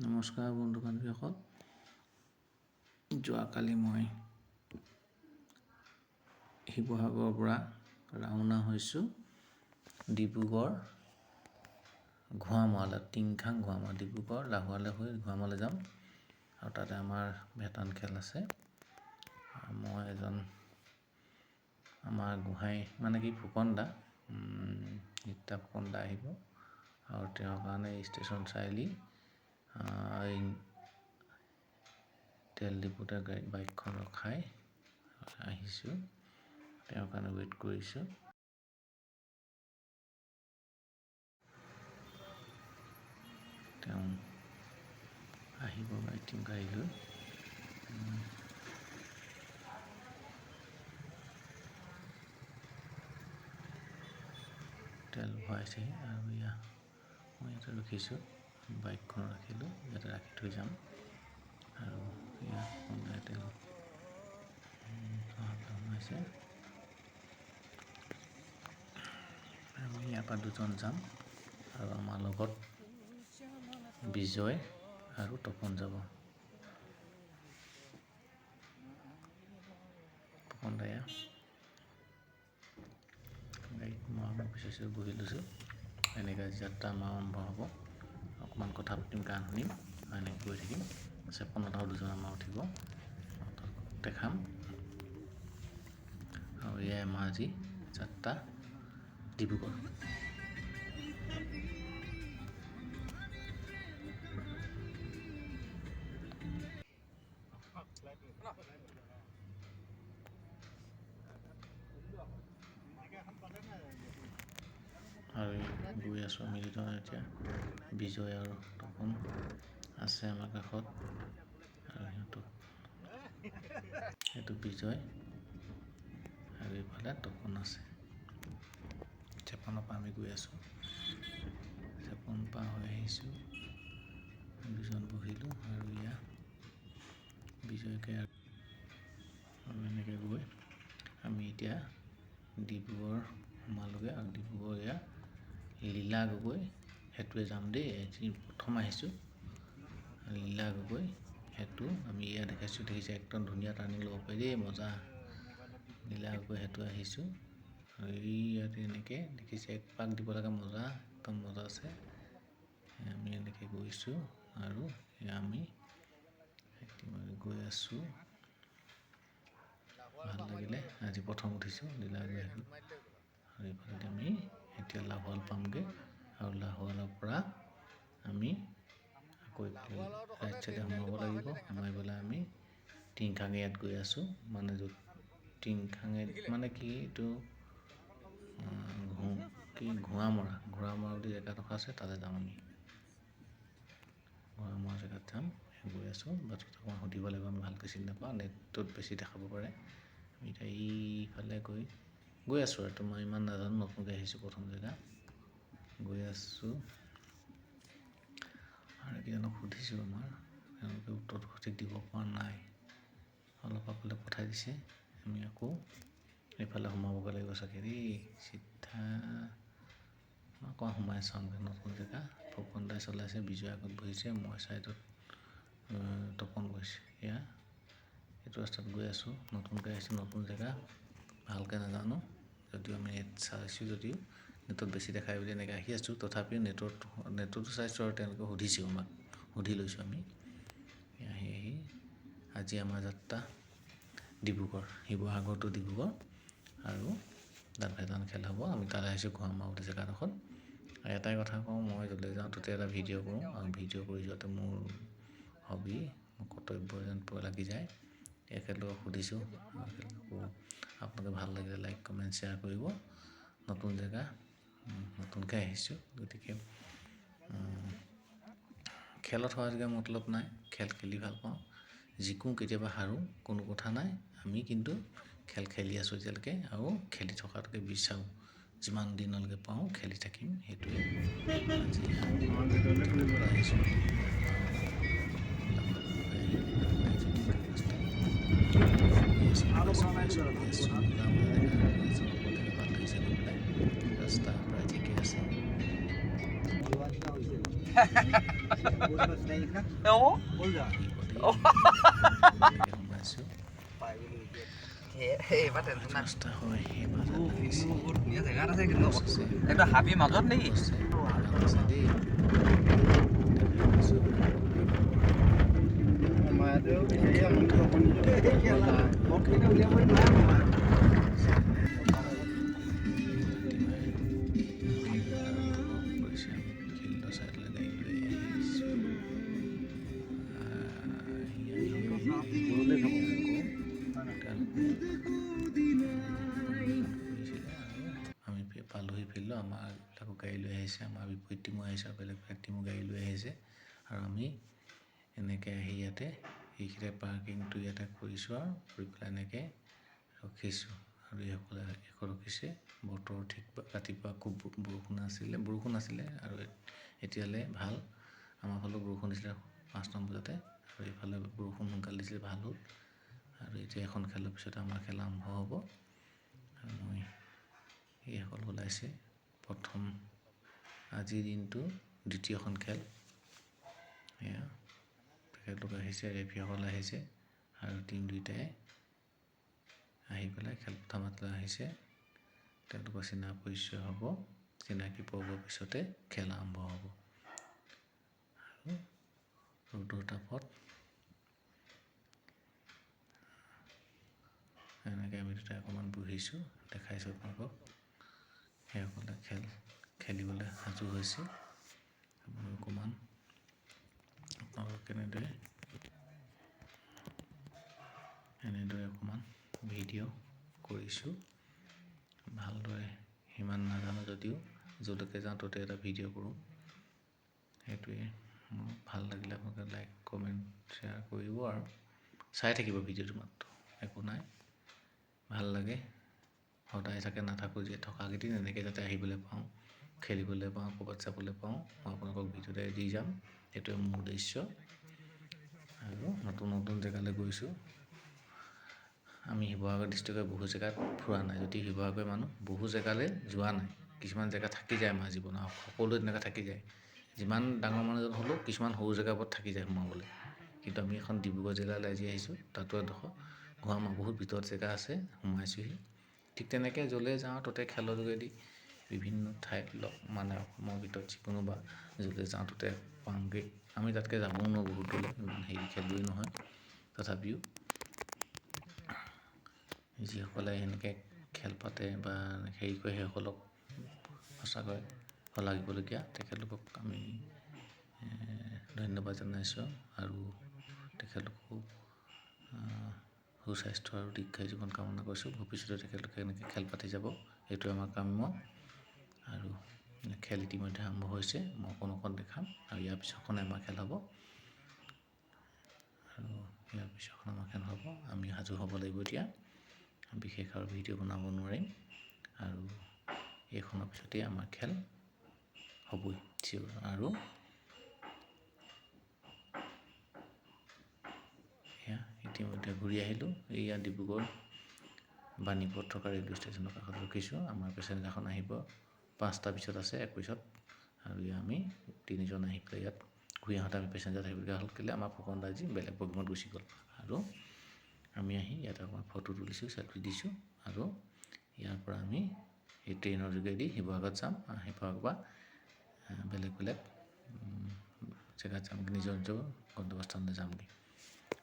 নমস্কাৰ বন্ধু বান্ধৱীসকল। যোৱাকালি মই শিৱসাগৰৰ পৰা ৰাওনা হৈছোঁ ডিব্ৰুগড় ঘোঁৰামৰালৈ, টিংখাং ঘোঁৰামৰা, ডিব্ৰুগড় লাহোৱালৈ হৈ ঘোঁৰামৰালৈ যাম আৰু তাতে আমাৰ ভেটান খেল আছে। মই আমাৰ গোহাঁই ফুকন দা নিতা ফুকন দা আহিব আৰু তেওঁৰ কাৰণে ষ্টেচন চাৰিআলি তেল ডিপুতে বাইকখন ৰখাই আহিছোঁ, তেওঁৰ কাৰণে ৱেইট কৰিছোঁ। তেওঁ আহিব বাইক গাড়ী লৈ। তেল ভৰাইছে আৰু মই ইয়াতে ৰখিছোঁ, বাইকখন ৰাখিলোঁ, ইয়াতে ৰাখি থৈ যাম আৰু ইয়াত তেল সোমাইছে আৰু ইয়াৰ পৰা দুজন যাম আৰু আমাৰ লগত বিজয় আৰু তপন যাব। তপন দায়া গাড়ীত মই পিছে বহি লৈছোঁ। এনেকৈ যাত্ৰা আমাৰ আৰম্ভ হ'ব। অকণমান কথা পাতিম, গান শুনিম, এনেকৈ গৈ থাকিম। চেপনত আৰু দুজন আমাৰ উঠিব, দেখাম। আৰু এয়াই আমাৰ আজি যাত্ৰা ডিব্ৰুগড়। আৰু গৈ আছোঁ আমি দুজন। এতিয়া বিজয় আৰু তপন আছে আমাৰ কাষত আৰু সেইটো বিজয় আৰু এইফালে তপন আছে। চেপনৰ পৰা আমি গৈ আছোঁ, চেপন পাৰ হৈ আহিছোঁ, দুজন বহিলোঁ আৰু বিজয়কে আৰু এনেকৈ গৈ আমি এতিয়া ডিব্ৰুগড় সোমালোগৈ আৰু ডিব্ৰুগড় লীলা গগৈ সেইটোৱে যাম দেই। প্ৰথম আহিছোঁ লীলা গগৈ সেইটো আমি দেখিছে একদম ধুনীয়া টাৰ্ণিং ল'ব পাৰি দেই, মজা। লীলা গগৈ সেইটো আহিছোঁ আৰু ইয়াতে এনেকৈ দেখিছে এক পাক দিব লাগে, মজা, একদম মজা আছে। আমি এনেকৈ গৈছোঁ আৰু আমি গৈ আছোঁ, ভাল লাগিলে। আজি প্ৰথম উঠিছোঁ লীলা গগৈ আৰু এইফালে আমি এতিয়া লাহোৱাল পামগৈ আৰু লাহোৱালৰ পৰা আমি আকৌ ৰাইট চাইডে সোমাব লাগিব। সোমাই পেলাই আমি টিংখাং ইয়াত গৈ আছোঁ, য'ত টিংখাঙে কি এইটো ঘোঁৰামৰা বুলি জেগাডোখৰ আছে, তাতে যাম আমি। ঘোঁৰামৰা জেগাত যাম, গৈ আছোঁ। বাটত অকণমান সুধিব লাগিব, আমি ভালকৈ চিনি নাপাওঁ, নেটত বেছি দেখাব পাৰে। আমি এতিয়া এইফালে গৈ আছোঁ আৰু মই ইমান নাজানো, নতুনকৈ আহিছোঁ প্ৰথম জেগা গৈ আছোঁ। আৰু কেইজনক সুধিছোঁ, তেওঁলোকে উত্তৰটো সঠিক দিব পৰা নাই, অলপ আগলৈ পঠাই দিছে। আমি আকৌ এইফালে সোমাবগৈ লাগিব চাগে দেই, চিধা অকণমান সোমাই চাওঁগৈ। নতুন জেগা ফুকন দাই চলাইছে, বিজয় আগত বহিছে, মই ছাইডত, তপন বহিছে। এইটো ৰাস্তাত গৈ আছোঁ, নতুনকৈ আহিছোঁ, নতুন জেগা, ভালকৈ নাজানো। যদিও আমি নেট চাইছোঁ, যদিও নেটত বেছি দেখাই বুলি এনেকৈ আহি আছোঁ, তথাপিও নেটতো চাইছোঁ আৰু তেওঁলোকে সুধিছোঁ, সুধি লৈছোঁ আমি। আহি আজি আমাৰ যাত্ৰা ডিব্ৰুগড়, শিৱসাগৰ টু ডিব্ৰুগড় আৰু তাত ভেটান খেল হ'ব। আমি তাত আহিছোঁ ঘোঁৰামৰা বুলি জেগাডোখৰত। আৰু এটাই কথা কওঁ, মই য'লৈ যাওঁ ততে এটা ভিডিঅ' কৰোঁ আৰু ভিডিঅ' কৰি যোৱাটো মোৰ হবি, মোৰ কৰ্তব্য যেন লাগি যায়। একেলগে সুধিছোঁ, আপোনালোকে ভাল লাগিলে লাইক কমেণ্ট শ্বেয়াৰ কৰিব। নতুন জেগা, নতুনকৈ আহিছোঁ, গতিকে খেলত হোৱাকৈ মতলব নাই, খেল খেলি ভাল পাওঁ, জিকোঁ কেতিয়াবা হাৰোঁ, কোনো কথা নাই। আমি কিন্তু খেল খেলি আছোঁ এতিয়ালৈকে আৰু খেলি থকাটোকে বিচাৰোঁ, যিমান দিনলৈকে পাওঁ খেলি থাকিম, সেইটোৱে। আহিছোঁ ভাল লাগিছে গৈ পেলাই, ৰাস্তা প্ৰায় ঠিকে আছে। সোমাইছোঁ ৰাস্তা হয় সেই ধুনীয়া জেগাত আছে কিন্তু একদম হাবি মাজত নেকি আছে দেই আমি পালোহি ফিল্ড আমাৰ এইবিলাকো গাড়ী লৈ আহিছে আমাৰ বিপৰীত টিমো আহিছে আৰু বেলেগ বেলেগ টিমো গাড়ী লৈ আহিছে আৰু আমি এনেকৈ আহি ইয়াতে এইখিনিতে পাৰ্কিংটো ইয়াতে কৰিছোঁ আৰু কৰি পেলাই এনেকৈ ৰখিছোঁ আৰু এইসকলে ৰখিছে বতৰ ঠিক ৰাতিপুৱা খুব বৰষুণ আছিলে আৰু এতিয়ালৈ ভাল আমাৰ ফালেও বৰষুণ দিছিলে 5টা বজাতে আৰু এইফালে বৰষুণ সোনকালে দিছিলে ভাল হ'ল আৰু এতিয়া এখন খেলৰ পিছতে আমাৰ খেল আৰম্ভ হ'ব আৰু মই এইসকল ওলাইছে প্ৰথম আজিৰ দিনটো দ্বিতীয়খন খেল এয়া তেখেতলোক আহিছে ৰেফিসকল আহিছে আৰু টিম দুয়োটাই আহি পেলাই খেলপথাৰ মাতলৈ আহিছে তেওঁলোকৰ চিনা পৰিচয় হ'ব চিনাকি পৰ্বৰ পিছতে খেল আৰম্ভ হ'ব আৰু ৰ'দৰ তাপত এনেকৈ আমি দুটাই অকণমান বহিছোঁ দেখাইছোঁ আপোনালোকক সেইসকলে খেলিবলৈ সাজু হৈছে অকণমান আপোনালোকক এনেদৰে অকণমান ভিডিঅ' কৰিছোঁ ভালদৰে সিমান নাজানো যদিও য'লৈকে যাওঁ ত'তে এটা ভিডিঅ' কৰোঁ সেইটোৱে মোৰ ভাল লাগিলে আপোনালোকে লাইক কমেণ্ট শ্বেয়াৰ কৰিব আৰু চাই থাকিব ভিডিঅ'টো মাত্ৰ একো নাই ভাল লাগে সদায় চাগে নাথাকোঁ যে থকাকেইদিন এনেকৈ যাতে আহিবলৈ পাওঁ খেলিবলৈ পাওঁ ক'ৰবাত চাবলৈ পাওঁ মই আপোনালোকক ভিডিঅ'তে দি যাম সেইটোৱে মোৰ উদ্দেশ্য আৰু নতুন নতুন জেগালৈ গৈছোঁ আমি শিৱসাগৰ ডিষ্ট্ৰিক্টৰ বহু জেগাত ফুৰা নাই যদি শিৱসাগৰ মানুহ বহু জেগালৈ যোৱা নাই কিছুমান জেগা থাকি যায় আমাৰ জীৱনত সকলো তেনেকৈ থাকি যায় যিমান ডাঙৰ মানুহজন হ'লেও কিছুমান সৰু জেগাবোৰত থাকি যায় সোমাবলৈ কিন্তু আমি এখন ডিব্ৰুগড় জিলালৈ আজি আহিছোঁ তাতো এডোখৰ আমাৰ বহুত ভিতৰত জেগা আছে সোমাইছোঁহি ঠিক তেনেকৈ য'লৈ যাওঁ ত'তে খেলৰ যোগেদি বিভিন্ন ঠাইত মানে অসমৰ ভিতৰত যিকোনো বা য'লৈ যাওঁ ত'তে পাওঁগৈ আমি তাতকৈ যাবও নোৱাৰোঁ বহুত দূৰলৈ ইমান হেৰি খেলুৱৈ নহয় তথাপিও যিসকলে এনেকৈ খেল পাতে বা হেৰি কৰে সেইসকলক সঁচাকৈ শলাগিবলগীয়া তেখেতলোকক আমি ধন্যবাদ জনাইছোঁ আৰু তেখেতলোকো সুস্বাস্থ্য আৰু দীৰ্ঘায়ু জীৱন কামনা কৰিছোঁ ভৱিষ্যতে তেখেতলোকে এনেকৈ খেল পাতি যাব এইটো আমাৰ কাম্য আৰু খেল ইতিমধ্যে আৰম্ভ হৈছে মই অকণ দেখাম আৰু ইয়াৰ পিছৰখনে আমাৰ খেল হ'ব আৰু ইয়াৰ পিছৰখন আমাৰ খেল হ'ব আমি সাজু হ'ব লাগিব এতিয়া বিশেষ আৰু ভিডিঅ' বনাব নোৱাৰিম আৰু এইখনৰ পিছতেই আমাৰ খেল হ'বই চিয়ৰ আৰু ইতিমধ্যে ঘূৰি আহিলোঁ এয়া ডিব্ৰুগড় বাণীপুৰত থকা ৰেলৱে ষ্টেচনৰ কাষত ৰখিছোঁ আমাৰ পেচেঞ্জাৰখন আহিব 5টা পিছত আছে 21ত আৰু আমি 3জন আহি পেলাই ইয়াত ঘূৰি আহোঁতে আমি পেচেঞ্জাৰ থাকিবলগীয়া হ'ল কেলৈ আমাৰ ফুকন দাজি বেলেগ প্ৰগ্ৰেমত গুচি গ'ল আৰু আমি আহি ইয়াতে অকণমান ফটো তুলিছোঁ চেলফি দিছোঁ আৰু ইয়াৰ পৰা আমি এই ট্ৰেইনৰ যোগেদি শিৱসাগৰত যাম শিৱসাগৰৰ পৰা বেলেগ জেগাত যামগৈ নিজৰ গন্তব্যস্থানলৈ যামগৈ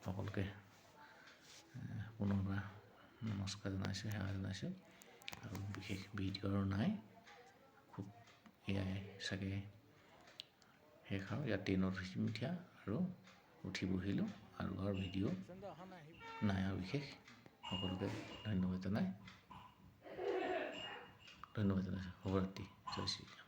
সকলোকে পুনৰবাৰ নমস্কাৰ জনাইছোঁ সেৱা জনাইছোঁ আৰু বিশেষ ভিডিঅ' আৰু নাই খুব এয়াই চাগে শেষ আৰু ইয়াত ট্ৰেইনত উঠিম এতিয়া আৰু উঠি বহিলোঁ আৰু ভিডিঅ' নাই আৰু বিশেষ সকলোকে ধন্যবাদ জনাইছোঁ শুভৰাত্ৰি জয় শ্ৰী ৰাম